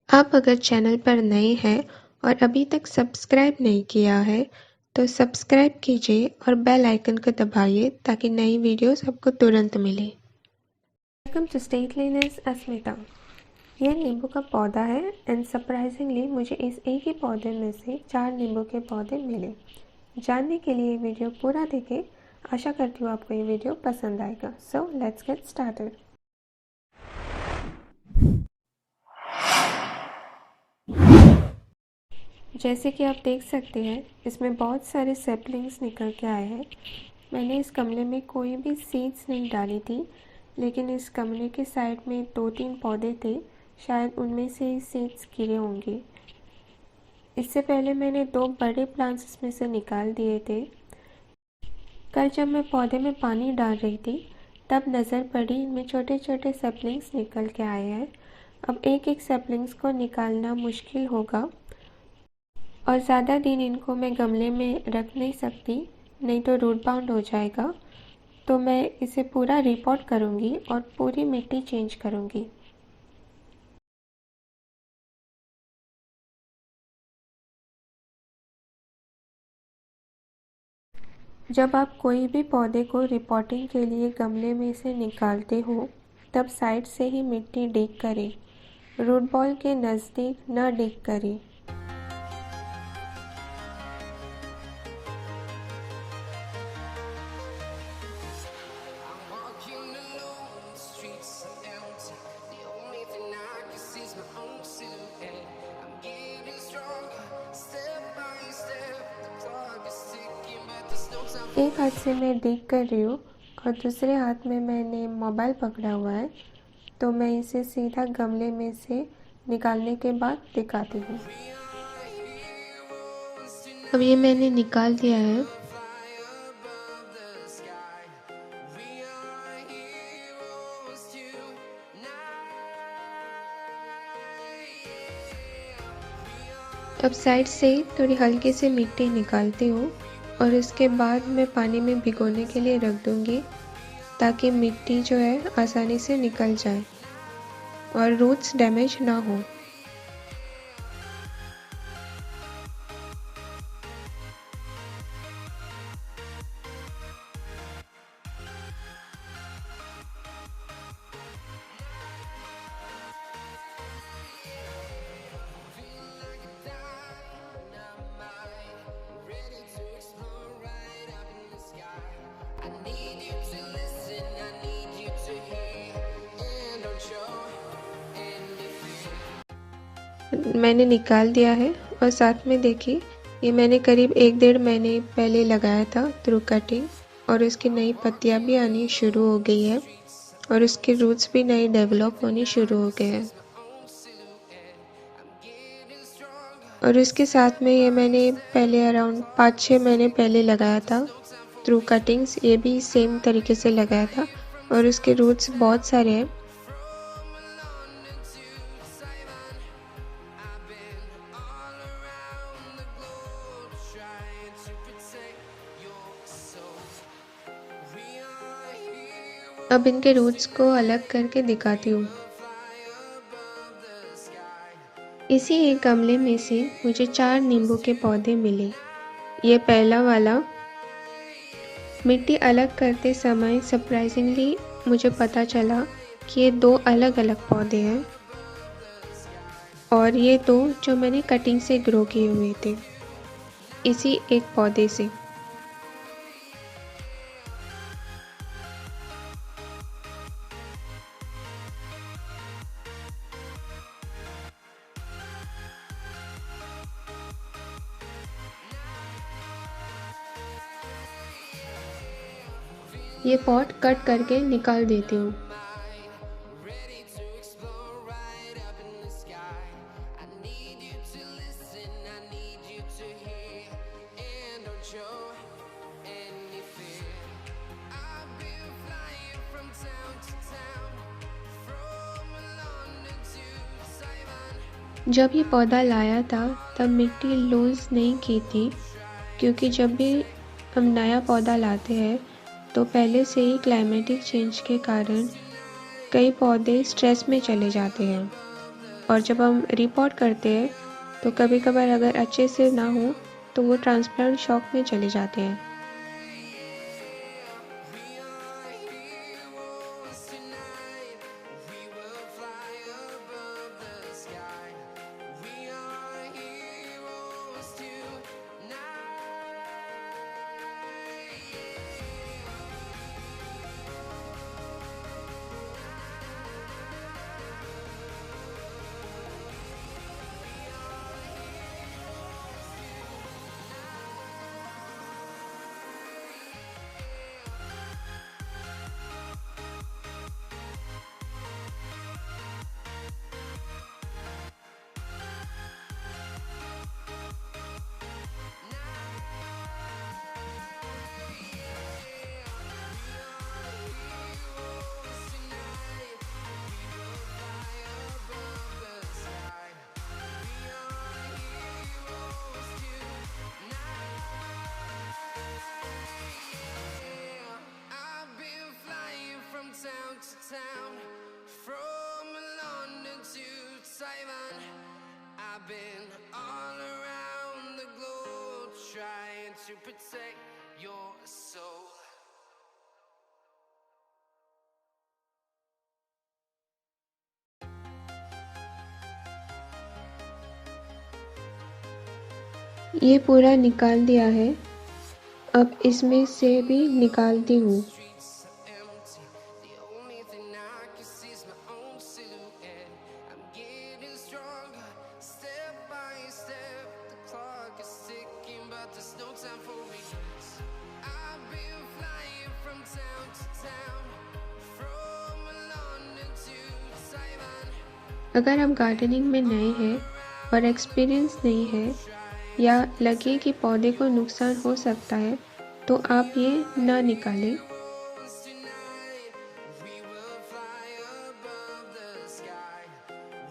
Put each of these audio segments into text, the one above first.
आप अगर चैनल पर नए हैं और अभी तक सब्सक्राइब नहीं किया है तो सब्सक्राइब कीजिए और बेल आइकन को दबाइए ताकि नई वीडियोस आपको तुरंत मिले। वेलकम टू स्टेट क्लीनर्स अस्मिता। यह नींबू का पौधा है एंड सरप्राइजिंगली मुझे इस एक ही पौधे में से 4 नींबू के पौधे मिले। जानने के लिए वीडियो पूरा देखें। आशा करती हूँ आपको ये वीडियो पसंद आएगा। So let's get started. जैसे कि आप देख सकते हैं इसमें बहुत सारे सैपलिंग्स निकल के आए हैं। मैंने इस गमले में कोई भी सीड्स नहीं डाली थी, लेकिन इस गमले के साइड में 2-3 पौधे थे, शायद उनमें से ही सीड्स गिरे होंगे। इससे पहले मैंने 2 बड़े प्लांट्स इसमें से निकाल दिए थे। कल जब मैं पौधे में पानी डाल रही थी तब नज़र पड़ी इनमें छोटे छोटे सैपलिंग्स निकल के आए हैं। अब एक एक सैपलिंग्स को निकालना मुश्किल होगा और ज़्यादा दिन इनको मैं गमले में रख नहीं सकती, नहीं तो रूट बाउंड हो जाएगा। तो मैं इसे पूरा रिपोर्ट करूँगी और पूरी मिट्टी चेंज करूँगी। जब आप कोई भी पौधे को रिपोर्टिंग के लिए गमले में से निकालते हो तब साइड से ही मिट्टी डिग करें, रूट बॉल के नज़दीक न डिग करें। Walking alone, the streets are empty. The only thing I can see is my own silhouette. I'm getting stronger, step by step. The clock is ticking, but there's no time for एक हाथ से मैं डिग कर रही हूँ और दूसरे हाथ में मैंने मोबाइल पकड़ा हुआ है, तो मैं इसे सीधा गमले में से निकालने के बाद दिखाती हूँ। अब ये मैंने निकाल दिया है। fly above the sky. We are heroes tonight. अब साइड से थोड़ी हल्की सी मिट्टी निकालती हूँ और इसके बाद मैं पानी में भिगोने के लिए रख दूँगी ताकि मिट्टी जो है आसानी से निकल जाए और रूट्स डैमेज ना हो। Ready to explore right up in the sky. I need you to listen, I need you to hear, and don't show any fear. मैंने निकाल दिया है और साथ में देखिए ये मैंने करीब 1-1.5 महीने पहले लगाया था थ्रू कटिंग और इसकी नई पत्तियां भी आनी शुरू हो गई है और उसके रूट्स भी नए डेवलप होनी शुरू हो गए हैं। और इसके साथ में ये मैंने पहले अराउंड 5-6 महीने पहले लगाया था थ्रू कटिंग्स, ये भी सेम तरीके से लगाया था और उसके रूट्स बहुत सारे हैं। अब इनके रूट्स को अलग करके दिखाती हूँ। इसी एक गमले में से मुझे 4 नींबू के पौधे मिले। ये पहला वाला मिट्टी अलग करते समय सरप्राइजिंगली मुझे पता चला कि ये 2 अलग-अलग पौधे हैं और ये 2 जो मैंने कटिंग से ग्रो किए हुए थे इसी एक पौधे से। ये पॉट कट करके निकाल देती हूँ। Ready to explore right up in the sky. I need you to listen, I need you to hear, and don't show any fear. I've been flying from town to town, from London to Taiwan. जब ये पौधा लाया था तब मिट्टी loose नहीं की थी, क्योंकि जब भी हम नया पौधा लाते हैं तो पहले से ही क्लाइमेटिक चेंज के कारण कई पौधे स्ट्रेस में चले जाते हैं। और जब हम रिपोर्ट करते हैं तो कभी कभार अगर अच्छे से ना हो तो वो ट्रांसप्लांट शॉक में चले जाते हैं। Town to town, from London to Taiwan, I've been all around the globe trying to protect your soul. ये पूरा निकाल दिया है, अब इसमें से भी निकालती हूँ। Streets are empty, the only thing I can see is my own silhouette. I'm getting stronger, step by step. The clock is ticking, but there's no time for regrets. I've been flying from town to town, from London to Taiwan. अगर आप gardening में नए हैं और experience नहीं है या लगे कि पौधे को नुकसान हो सकता है तो आप ये ना निकालें। Heroes tonight, we will fly above the sky.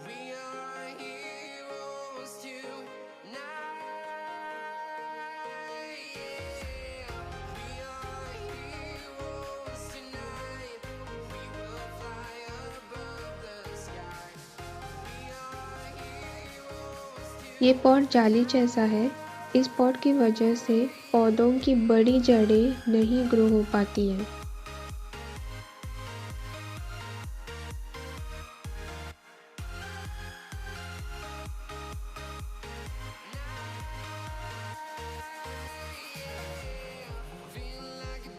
We are heroes tonight. Yeah, we are heroes tonight. We will fly above the sky. We are heroes ये पॉट जाली जैसा है, इस पॉट की वजह से पौधों की बड़ी जड़ें नहीं ग्रो हो पाती हैं। Feel like a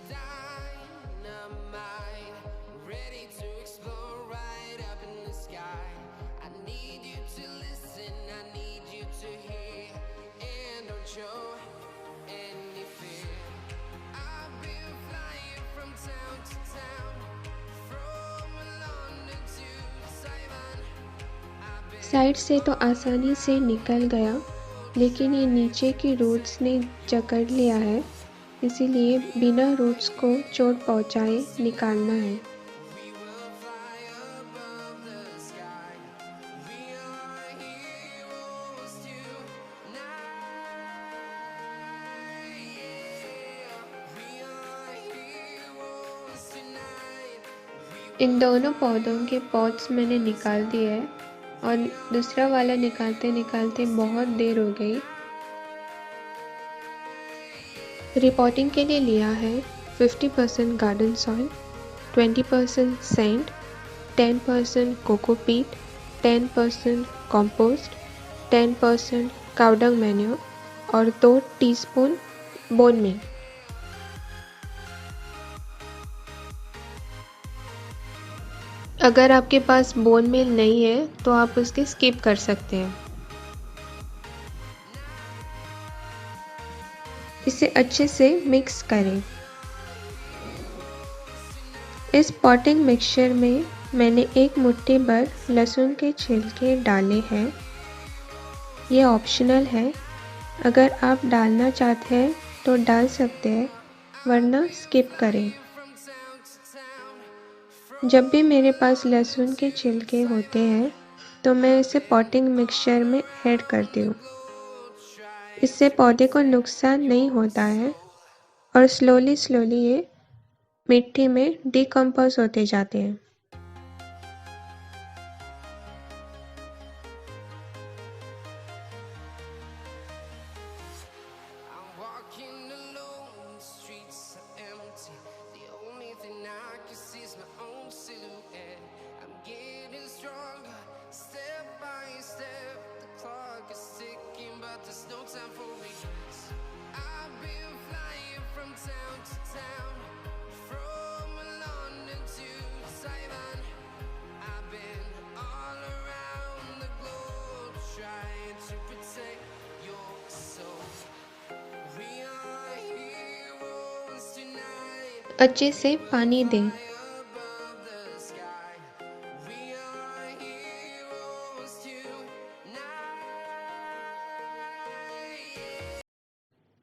dynamite, ready to explode right up in the sky. I need you to listen, I need you to hear, and don't show any fear. I've been flying from town to town, from London to Taiwan. I've been side से तो आसानी से निकल गया, लेकिन ये नीचे की रूट्स ने जकड़ लिया है, इसीलिए बिना रूट्स को चोट पहुंचाए निकालना है। We will fly above the sky. We are heroes tonight. Yeah, we are heroes tonight. इन दोनों पौधों के पॉट्स मैंने निकाल दिए हैं और दूसरा वाला निकालते निकालते बहुत देर हो गई। रिपोर्टिंग के लिए लिया है 50% garden soil, 20% sand, 10% cocopeat, 10% compost, 10% cow dung manure और 2 टीस्पून बोन मील। अगर आपके पास बोन मील नहीं है तो आप उसके स्किप कर सकते हैं। इसे अच्छे से मिक्स करें। इस पॉटिंग मिक्सचर में मैंने 1 मुट्ठी भर लहसुन के छिलके डाले हैं। ये ऑप्शनल है, अगर आप डालना चाहते हैं तो डाल सकते हैं, वरना स्किप करें। From town to town, जब भी मेरे पास लहसुन के छिलके होते हैं तो मैं इसे पॉटिंग मिक्सचर में ऐड करती हूँ। इससे पौधे को नुकसान नहीं होता है और स्लोली ये मिट्टी में डिकम्पोज होते जाते हैं। अच्छे से पानी दें। above the sky. We are heroes tonight.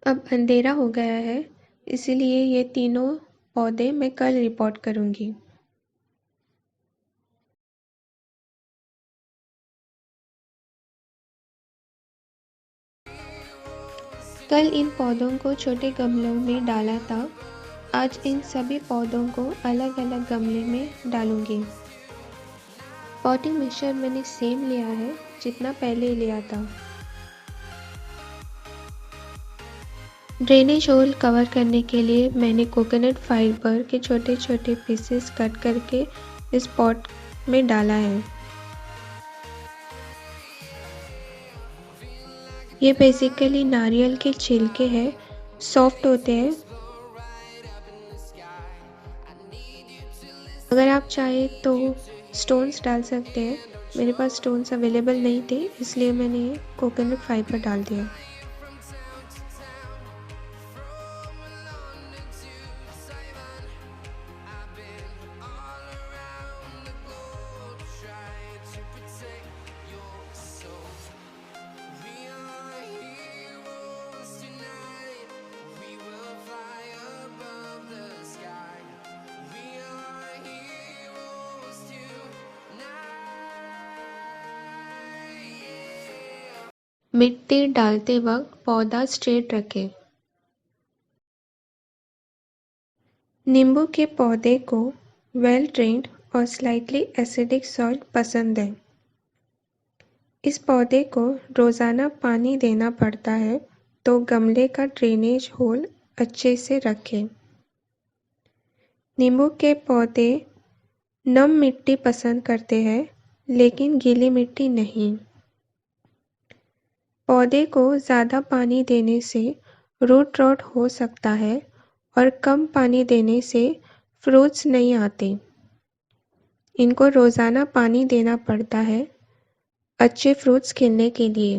अब अंधेरा हो गया है, इसीलिए ये तीनों पौधे मैं कल रिपोर्ट करूँगी। कल इन पौधों को छोटे गमलों में डाला था, आज इन सभी पौधों को अलग अलग गमले में डालूंगी। पॉटिंग मिक्सचर मैंने सेम लिया है जितना पहले लिया था। ड्रेनेज होल कवर करने के लिए मैंने कोकोनट फाइबर के छोटे छोटे पीसेस कट करके इस पॉट में डाला है। ये बेसिकली नारियल के छिलके हैं, सॉफ्ट होते हैं। अगर आप चाहें तो स्टोन्स डाल सकते हैं, मेरे पास स्टोन्स अवेलेबल नहीं थे इसलिए मैंने कोकोनट फाइबर डाल दिया। मिट्टी डालते वक्त पौधा स्ट्रेट रखें। नींबू के पौधे को वेल ड्रेन्ड और स्लाइटली एसिडिक सॉइल पसंद है। इस पौधे को रोज़ाना पानी देना पड़ता है, तो गमले का ड्रेनेज होल अच्छे से रखें। नींबू के पौधे नम मिट्टी पसंद करते हैं, लेकिन गीली मिट्टी नहीं। पौधे को ज़्यादा पानी देने से रूट रॉट हो सकता है और कम पानी देने से फ्रूट्स नहीं आते। इनको रोज़ाना पानी देना पड़ता है अच्छे फ्रूट्स खिलने के लिए।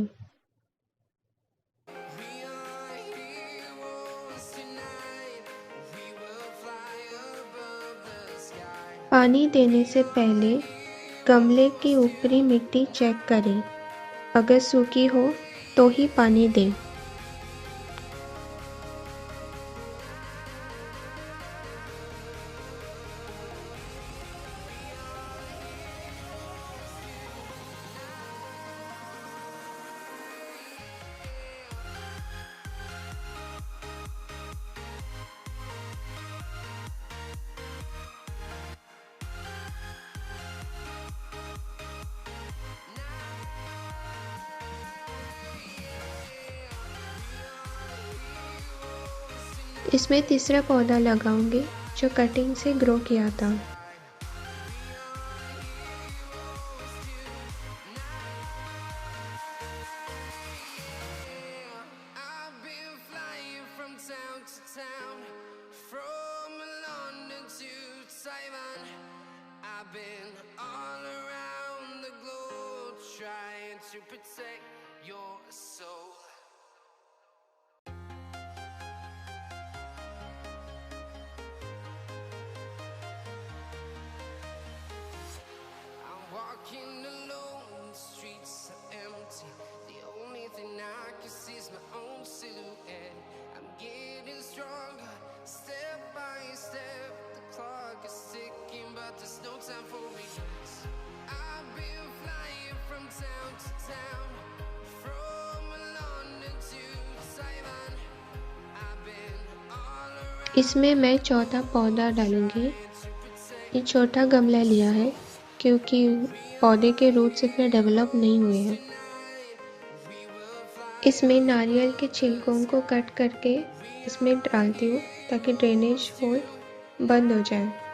पानी देने से पहले गमले की ऊपरी मिट्टी चेक करें, अगर सूखी हो तो ही पानी दें। इसमें तीसरा पौधा लगाऊंगी जो कटिंग से ग्रो किया था। To protect your soul. I'm walking alone, the streets are empty. The only thing I can see is my own silhouette. I'm getting stronger, step by step. The clock is ticking, but there's no time for regrets. I've been flying from town to town, from London to Taiwan. I've been all around. इसमें मैं चौथा पौधा डालूंगी। ये छोटा गमला लिया है क्योंकि पौधे के रूट्स इतने डेवलप नहीं हुए हैं। इसमें नारियल के छिलकों को कट करके इसमें डालती हूँ ताकि ड्रेनेज होल बंद हो जाए।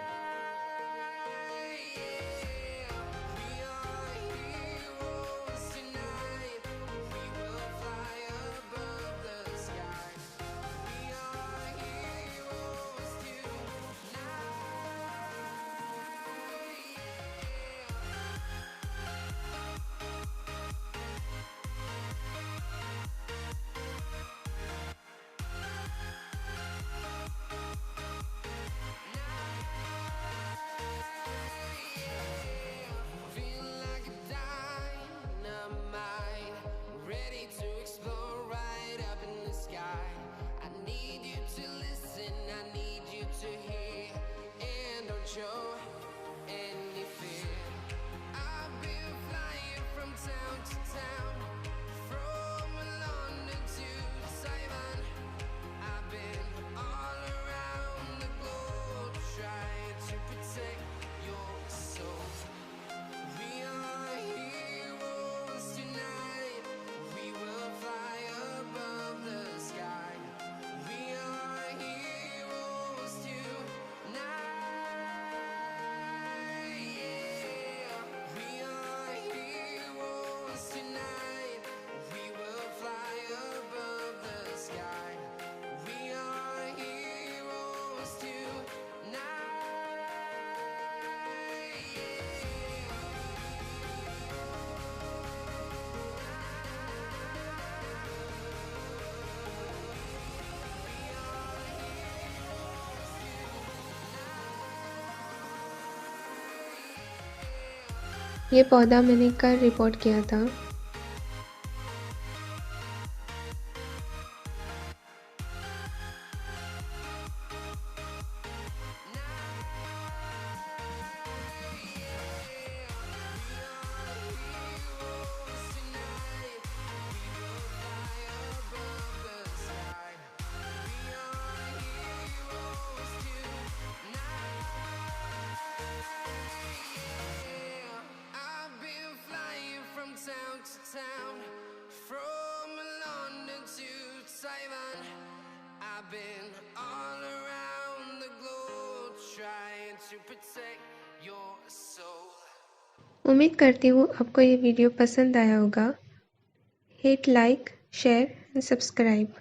ये पौधा मैंने कल रिपोर्ट किया था। I've been flying from town to town, from London to Taiwan. I've been all around the globe trying to protect your soul. उम्मीद करती हूँ आपको ये वीडियो पसंद आया होगा। Hit like, share and subscribe.